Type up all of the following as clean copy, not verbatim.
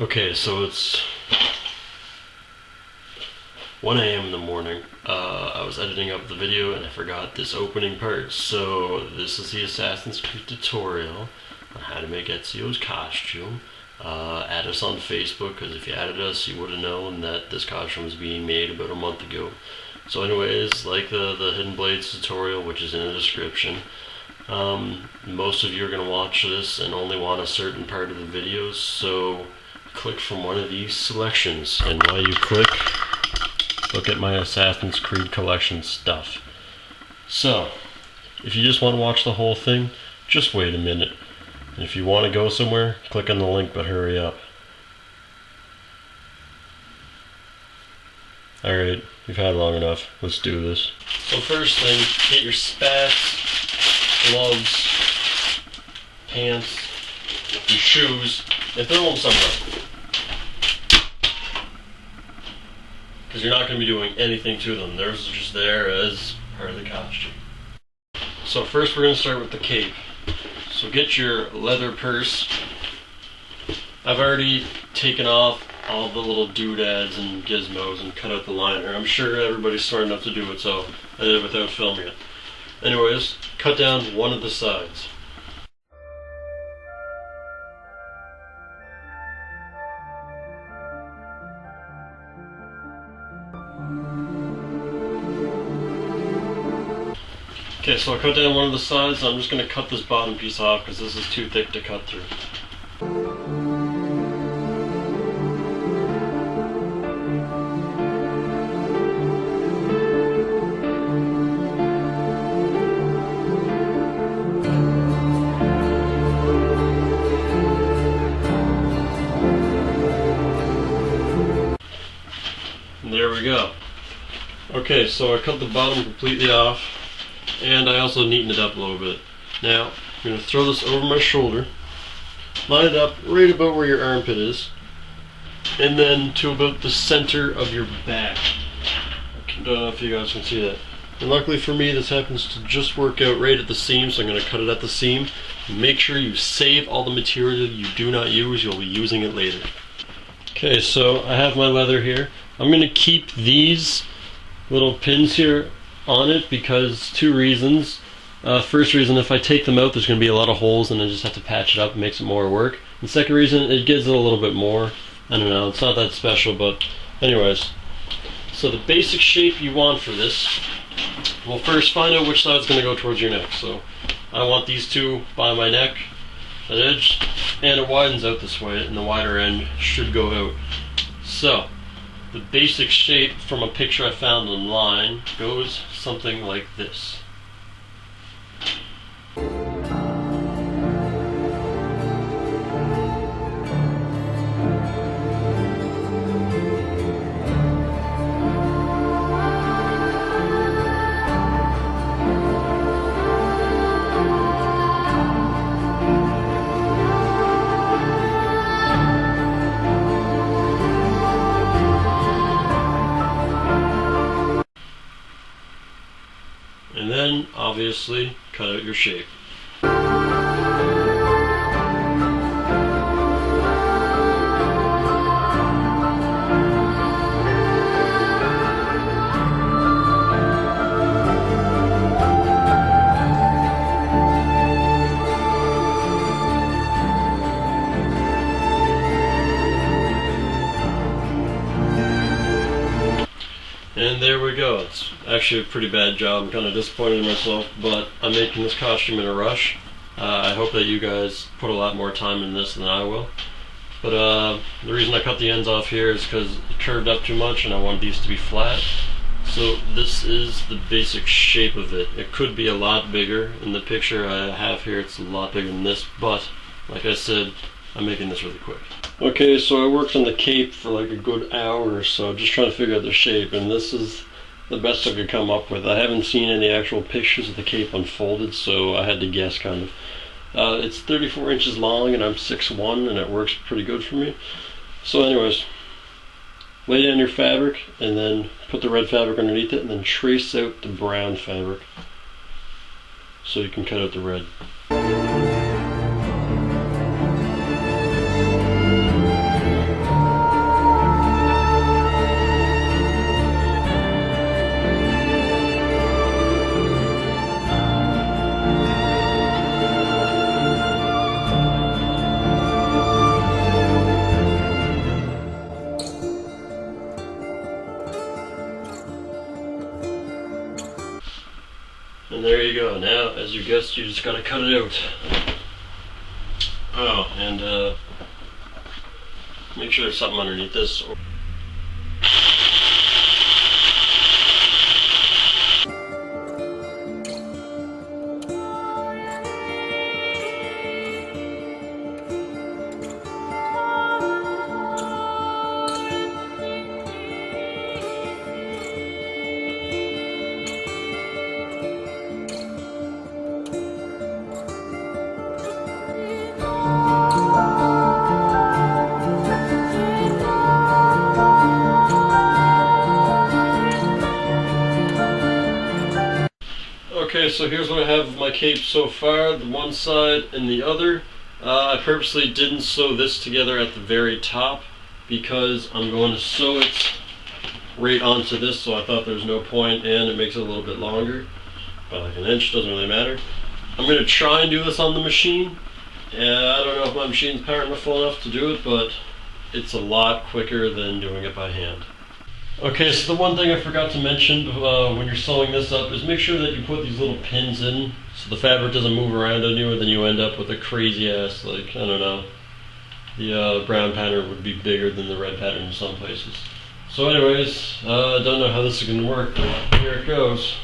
Okay, so it's 1 a.m. in the morning. I was editing up the video and I forgot this opening part. So this is the Assassin's Creed tutorial on how to make Ezio's costume. Add us on Facebook, because if you added us you would have known that this costume was being made about a month ago. So anyways, like the Hidden Blades tutorial, which is in the description, most of you are going to watch this and only want a certain part of the videos, so click from one of these selections, and while you click, look at my Assassin's Creed collection stuff. So, if you just want to watch the whole thing, just wait a minute. And if you want to go somewhere, click on the link, but hurry up. Alright, you've had long enough. Let's do this. So first thing, get your spats, gloves, pants, your shoes, and throw them somewhere. Because you're not going to be doing anything to them. They're just there as part of the costume. So first we're going to start with the cape. So get your leather purse. I've already taken off all the little doodads and gizmos and cut out the liner. I'm sure everybody's smart enough to do it, so I did it without filming it. Anyways, cut down one of the sides. Okay, so I cut down one of the sides. I'm just going to cut this bottom piece off because this is too thick to cut through. And there we go. Okay, so I cut the bottom completely off. And I also neatened it up a little bit. Now, I'm going to throw this over my shoulder, line it up right about where your armpit is, and then to about the center of your back. I don't know if you guys can see that. And luckily for me, this happens to just work out right at the seam, so I'm going to cut it at the seam. Make sure you save all the material you do not use, you'll be using it later. Okay, so I have my leather here. I'm going to keep these little pins here on it because two reasons. First reason, if I take them out, there's going to be a lot of holes and I just have to patch it up. It makes it more work. And second reason, it gives it a little bit more. I don't know, it's not that special, but anyways. So the basic shape you want for this, well, first find out which side's going to go towards your neck. So I want these two by my neck, that edge, and it widens out this way, and the wider end should go out. So the basic shape from a picture I found online goes something like this. obviously cut out your shape. And there we go. It's actually a pretty bad job. I'm kind of disappointed in myself, but I'm making this costume in a rush. I hope that you guys put a lot more time in this than I will. But the reason I cut the ends off here is because it curved up too much and I want these to be flat. So this is the basic shape of it. It could be a lot bigger. In the picture I have here, it's a lot bigger than this, but like I said, I'm making this really quick. Okay, so I worked on the cape for like a good hour or so, just trying to figure out the shape, and this is the best I could come up with. I haven't seen any actual pictures of the cape unfolded, so I had to guess kind of. It's 34 inches long and I'm 6'1", and it works pretty good for me. So anyways, lay down your fabric and then put the red fabric underneath it and then trace out the brown fabric so you can cut out the red. And there you go. Now, as you guessed, you just gotta cut it out. Oh, and make sure there's something underneath this. Okay, so here's what I have of my cape so far, the one side and the other. I purposely didn't sew this together at the very top because I'm going to sew it right onto this, so I thought there was no point, and it makes it a little bit longer, by like an inch, doesn't really matter. I'm going to try and do this on the machine. I don't know if my machine's powerful enough to do it, but it's a lot quicker than doing it by hand. Okay, so the one thing I forgot to mention when you're sewing this up is make sure that you put these little pins in so the fabric doesn't move around on you and then you end up with a crazy ass, like, I don't know, the brown pattern would be bigger than the red pattern in some places. So anyways, I don't know how this is going to work, but here it goes.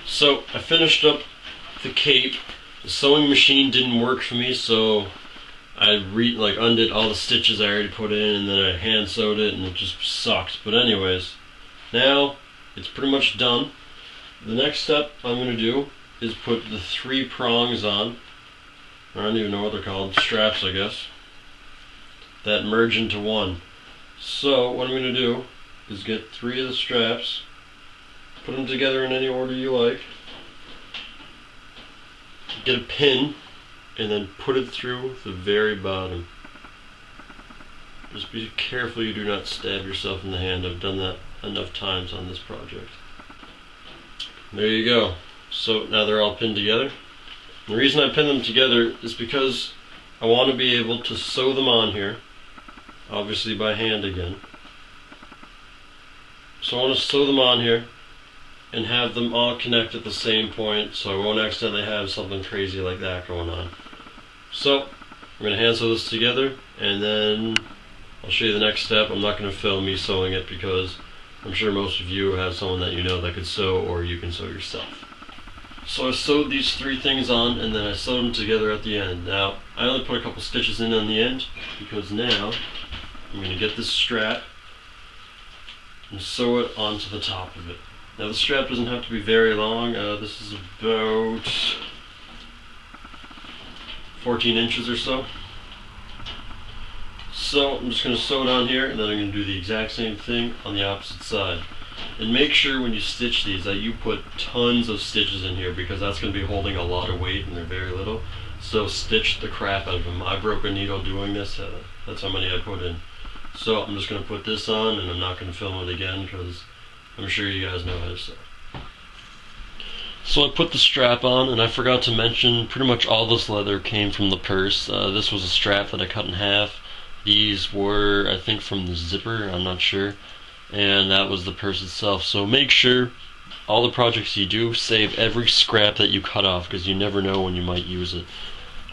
So I finished up the cape. The sewing machine didn't work for me, so I undid all the stitches I already put in, and then I hand sewed it, and it just sucked. But anyways, now it's pretty much done. The next step I'm going to do is put the 3 prongs on. I don't even know what they're called, straps I guess, that merge into one. So what I'm going to do is get 3 of the straps, put them together in any order you like, get a pin, and then put it through the very bottom. Just be careful you do not stab yourself in the hand. I've done that enough times on this project. There you go. So now they're all pinned together. The reason I pin them together is because I want to be able to sew them on here, obviously by hand again. So I want to sew them on here and have them all connect at the same point so I won't accidentally have something crazy like that going on. So I'm going to hand sew this together, and then I'll show you the next step. I'm not going to film me sewing it because I'm sure most of you have someone that you know that could sew, or you can sew yourself. So I sewed these 3 things on, and then I sewed them together at the end. Now I only put a couple stitches in on the end because now I'm going to get this strap and sew it onto the top of it. Now the strap doesn't have to be very long. This is about 14 inches or so. So I'm just going to sew it on here, and then I'm going to do the exact same thing on the opposite side. And make sure when you stitch these that you put tons of stitches in here, because that's going to be holding a lot of weight and they're very little. So stitch the crap out of them. I broke a needle doing this. That's how many I put in. So I'm just going to put this on, and I'm not going to film it again because I'm sure you guys know how to sew. So I put the strap on, and I forgot to mention pretty much all this leather came from the purse. This was a strap that I cut in half. These were, I think, from the zipper, I'm not sure. And that was the purse itself. So make sure all the projects you do, save every scrap that you cut off, because you never know when you might use it.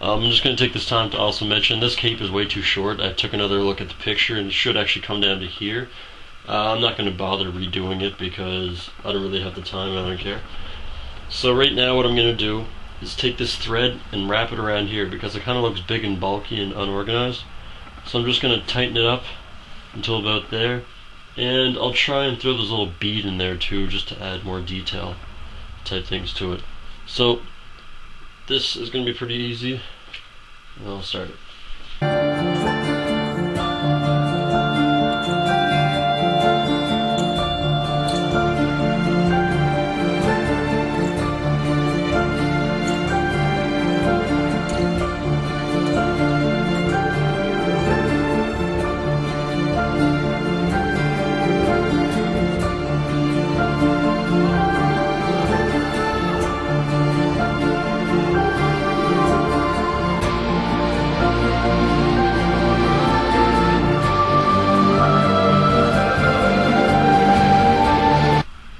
I'm just going to take this time to also mention this cape is way too short. I took another look at the picture, and it should actually come down to here. I'm not going to bother redoing it because I don't really have the time, I don't care. So right now what I'm going to do is take this thread and wrap it around here, because it kind of looks big and bulky and unorganized. So I'm just going to tighten it up until about there, and I'll try and throw this little bead in there too, just to add more detail type things to it. So this is going to be pretty easy, and I'll start it.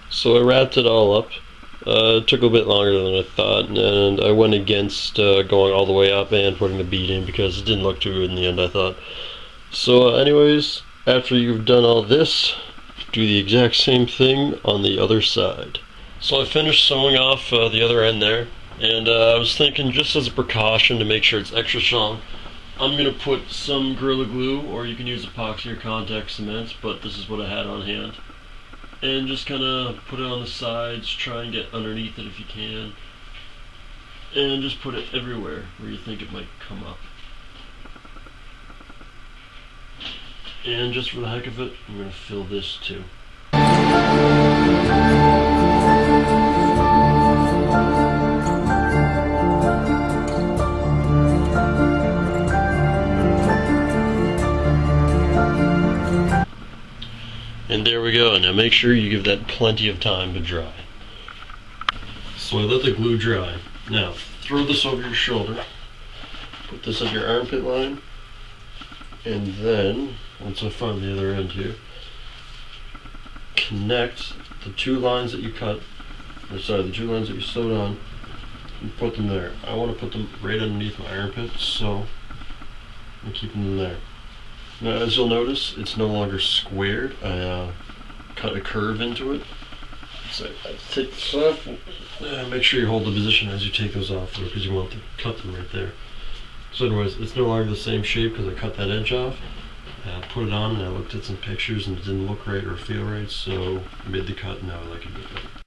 So I wrapped it all up. It took a bit longer than I thought, and I went against going all the way up and putting the bead in because it didn't look too good in the end, I thought. So anyways, after you've done all this, do the exact same thing on the other side. So I finished sewing off the other end there, and I was thinking, just as a precaution to make sure it's extra strong, I'm going to put some Gorilla Glue, or you can use epoxy or contact cement, but this is what I had on hand. And just kind of put it on the sides, try and get underneath it if you can, and just put it everywhere where you think it might come up. And just for the heck of it, I'm going to fill this too. And there we go. Now make sure you give that plenty of time to dry. So I let the glue dry. Now throw this over your shoulder, put this on your armpit line, and then, once I find the other end here, connect the two lines that you cut, or sorry, the two lines that you sewed on, and put them there. I want to put them right underneath my armpit, so I'm keeping them there. Now, as you'll notice, it's no longer squared. I cut a curve into it. So I take this off. Make sure you hold the position as you take those off, though, because you want to cut them right there. So anyways, it's no longer the same shape because I cut that edge off. I put it on, and I looked at some pictures, and it didn't look right or feel right, so I made the cut, and now I like it a bit better.